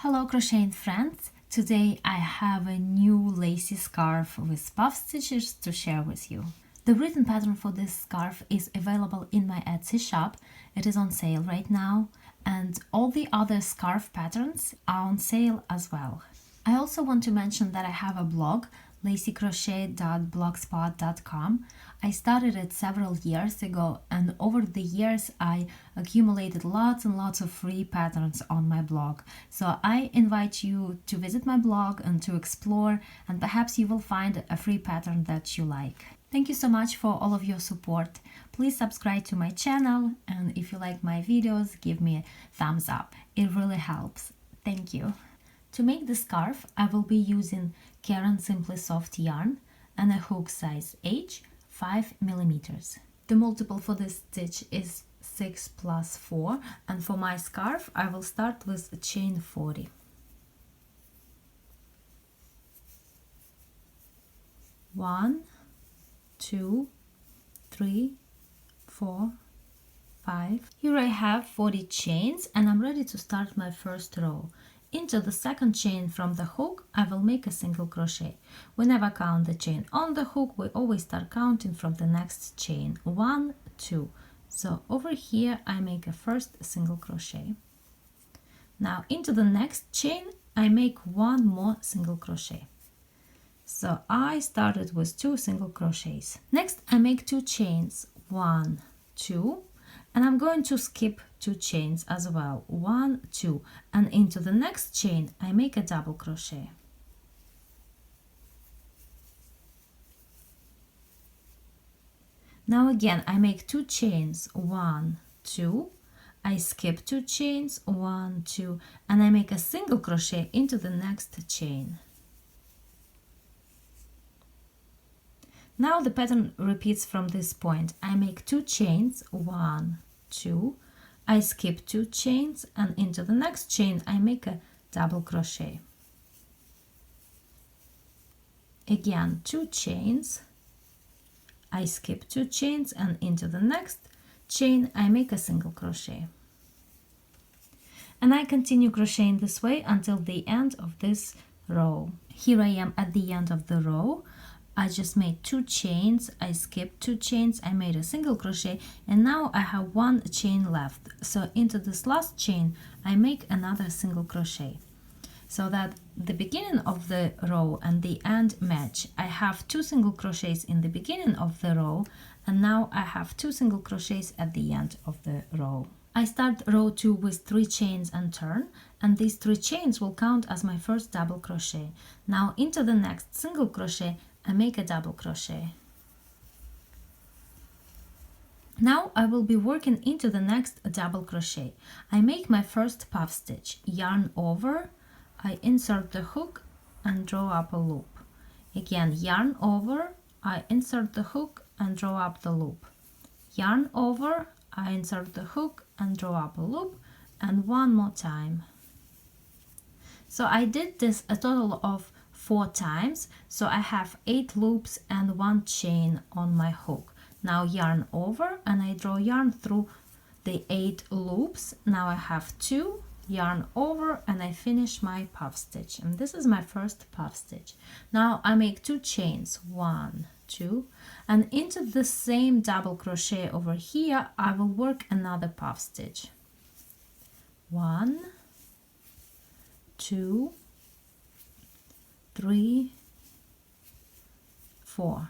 Hello crocheting friends! Today I have a new lacy scarf with puff stitches to share with you. The written pattern for this scarf is available in my Etsy shop. It is on sale right now, and all the other scarf patterns are on sale as well. I also want to mention that I have a blog, lacycrochet.blogspot.com. I started it several years ago, and over the years I accumulated lots and lots of free patterns on my blog. So I invite you to visit my blog and to explore, and perhaps you will find a free pattern that you like. Thank you so much for all of your support. Please subscribe to my channel, and if you like my videos, give me a thumbs up. It really helps. Thank you. To make the scarf, I will be using Caron Simply Soft yarn and a hook size H, 5 millimeters. The multiple for this stitch is 6 plus 4, and for my scarf I will start with a chain 40. 1, 2, 3, 4, 5. Here I have 40 chains, and I'm ready to start my first row. Into the second chain from the hook, I will make a single crochet. We never count the chain on the hook, we always start counting from the next chain. 1, 2. So over here I make a first single crochet. Now into the next chain I make one more single crochet. So I started with 2 single crochets. Next I make 2 chains, 1, 2, and I'm going to skip 2 chains as well, 1, 2, and into the next chain I make a double crochet. Now again I make 2 chains, 1, 2, I skip 2 chains, 1, 2, and I make a single crochet into the next chain. Now the pattern repeats from this point. I make 2 chains, 1, 2, I skip 2 chains, and into the next chain I make a double crochet. Again 2 chains, I skip 2 chains, and into the next chain I make a single crochet. And I continue crocheting this way until the end of this row. Here I am at the end of the row. I just made 2 chains, I skipped 2 chains, I made a single crochet, and now I have 1 chain left. So into this last chain I make another single crochet, so that the beginning of the row and the end match. I have 2 single crochets in the beginning of the row, and now I have 2 single crochets at the end of the row. I start row 2 with 3 chains and turn, and these 3 chains will count as my first double crochet. Now into the next single crochet I make a double crochet. Now I will be working into the next double crochet. I make my first puff stitch, yarn over, I insert the hook and draw up a loop. Again, yarn over, I insert the hook and draw up the loop. Yarn over, I insert the hook and draw up a loop, and one more time. So I did this a total of 4 times, so I have 8 loops and 1 chain on my hook. Now yarn over, and I draw yarn through the 8 loops. Now I have 2, yarn over, and I finish my puff stitch, and this is my first puff stitch. Now I make 2 chains, 1, 2, and into the same double crochet over here I will work another puff stitch. 1, 2, 3, 4.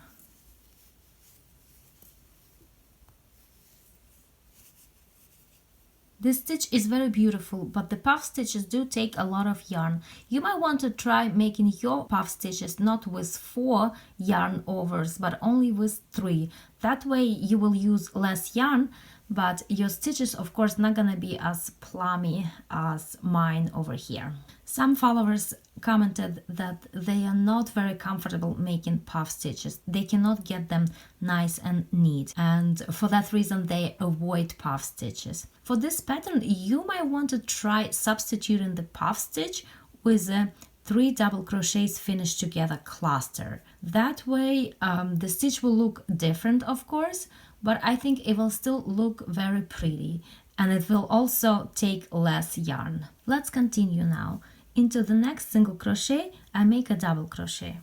This stitch is very beautiful, but the puff stitches do take a lot of yarn. You might want to try making your puff stitches not with 4 yarn overs, but only with 3. That way you will use less yarn, but your stitches of course not gonna be as plummy as mine over here. Some followers commented that they are not very comfortable making puff stitches. They cannot get them nice and neat, and for that reason they avoid puff stitches. For this pattern you might want to try substituting the puff stitch with a 3 double crochets finished together cluster. That way the stitch will look different of course, but I think it will still look very pretty, and it will also take less yarn. Let's continue now. Into the next single crochet, I make a double crochet.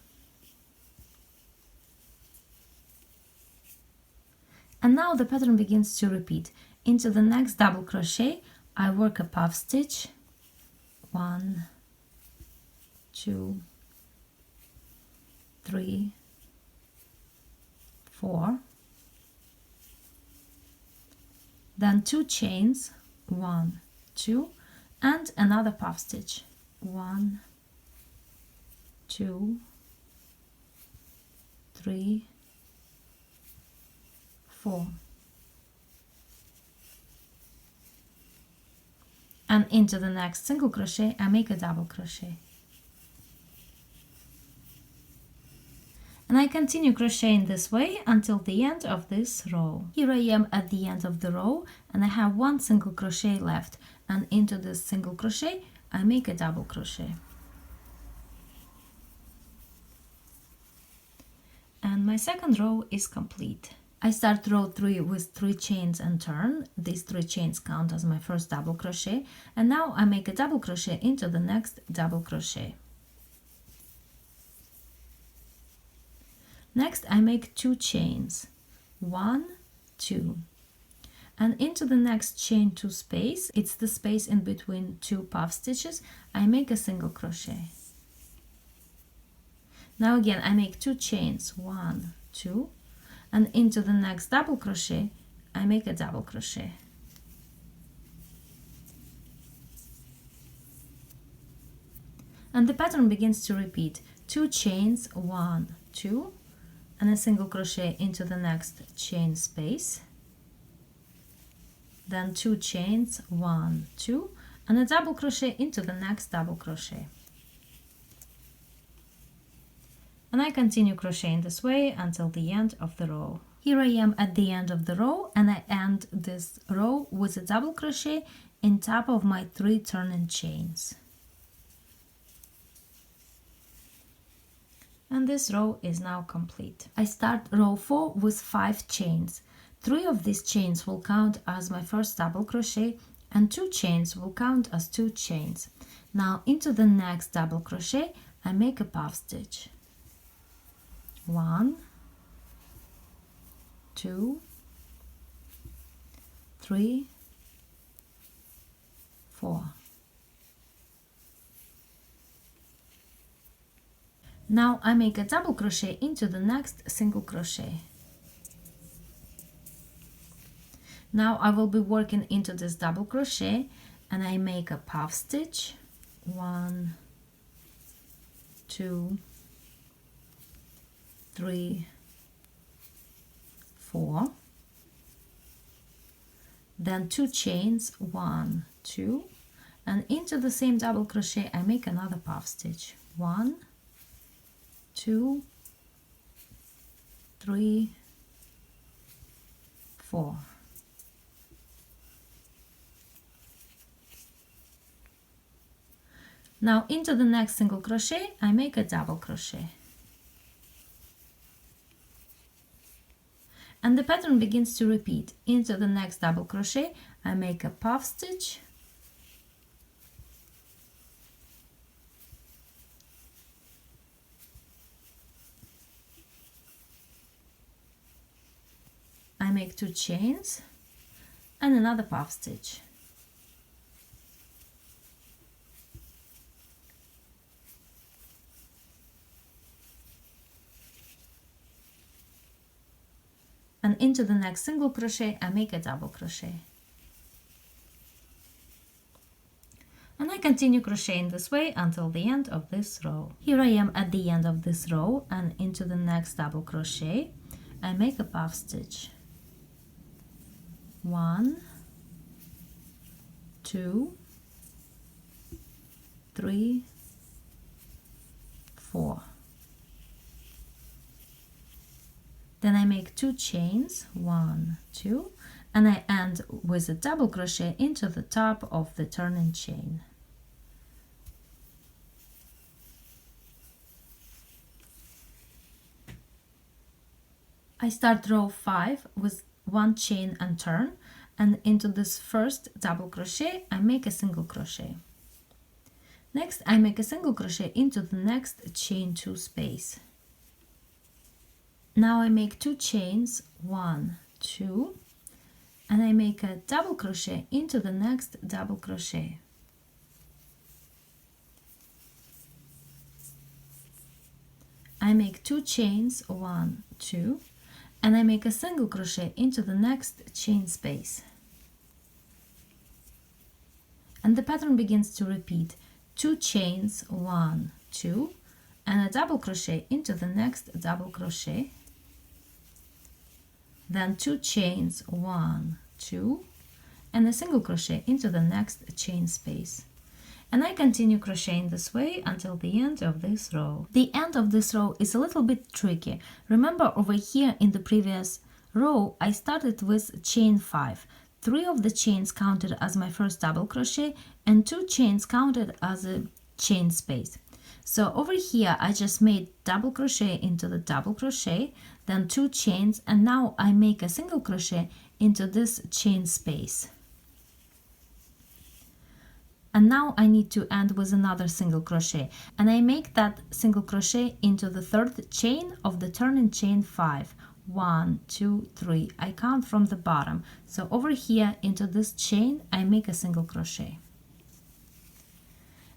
And now the pattern begins to repeat. Into the next double crochet, I work a puff stitch. 1, 2, 3, 4. Then 2 chains, 1, 2, and another puff stitch. 1, 2, 3, 4. And into the next single crochet, I make a double crochet. And I continue crocheting this way until the end of this row. Here I am at the end of the row, and I have 1 single crochet left. And into this single crochet, I make a double crochet. And my second row is complete. I start row 3 with 3 chains and turn. These 3 chains count as my first double crochet. And now I make a double crochet into the next double crochet. Next I make 2 chains. 1, 2. And into the next chain 2 space, it's the space in between 2 puff stitches, I make a single crochet. Now again I make 2 chains. 1, 2. And into the next double crochet, I make a double crochet. And the pattern begins to repeat. 2 chains, 1, 2, and a single crochet into the next chain space. Then 2 chains, 1, 2, and a double crochet into the next double crochet. And I continue crocheting this way until the end of the row. Here I am at the end of the row, and I end this row with a double crochet in top of my 3 turning chains. And this row is now complete. I start row 4 with 5 chains. 3 of these chains will count as my first double crochet, and 2 chains will count as 2 chains. Now into the next double crochet, I make a puff stitch. 1, 2, 3, 4. Now I make a double crochet into the next single crochet. Now I will be working into this double crochet, and I make a puff stitch. 1, 2, 3, 4. Then 2 chains, 1, 2, and into the same double crochet I make another puff stitch. 1, 2, 3, 4. Now into the next single crochet I make a double crochet. And the pattern begins to repeat. Into the next double crochet I make a puff stitch, I make 2 chains and another puff stitch. And into the next single crochet I make a double crochet. And I continue crocheting this way until the end of this row. Here I am at the end of this row, and into the next double crochet I make a puff stitch. 1, 2, 3, 4. Then I make 2 chains, 1, 2, and I end with a double crochet into the top of the turning chain. I start row 5 with 1 chain and turn, and into this first double crochet I make a single crochet. Next, I make a single crochet into the next chain 2 space. Now I make 2 chains, 1, 2, and I make a double crochet into the next double crochet. I make 2 chains, 1, 2, and I make a single crochet into the next chain space. And the pattern begins to repeat. 2 chains, 1, 2, and a double crochet into the next double crochet. Then 2 chains, 1, 2, and a single crochet into the next chain space. And I continue crocheting this way until the end of this row. The end of this row is a little bit tricky. Remember, over here in the previous row, I started with chain 5. 3 of the chains counted as my first double crochet and 2 chains counted as a chain space. So over here I just made double crochet into the double crochet, then 2 chains, and now I make a single crochet into this chain space. And now I need to end with another single crochet, and I make that single crochet into the third chain of the turning chain 5. 1, 2, 3. I count from the bottom. So over here into this chain I make a single crochet.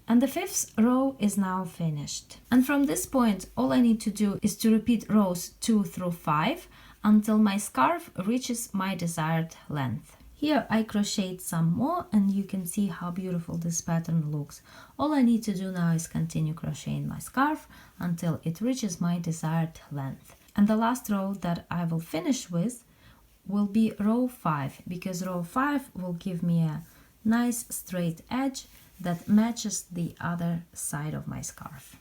And the 5th row is now finished. And from this point all I need to do is to repeat rows 2 through 5 until my scarf reaches my desired length. Here I crocheted some more and you can see how beautiful this pattern looks. All I need to do now is continue crocheting my scarf until it reaches my desired length. And the last row that I will finish with will be row 5, because row 5 will give me a nice straight edge that matches the other side of my scarf.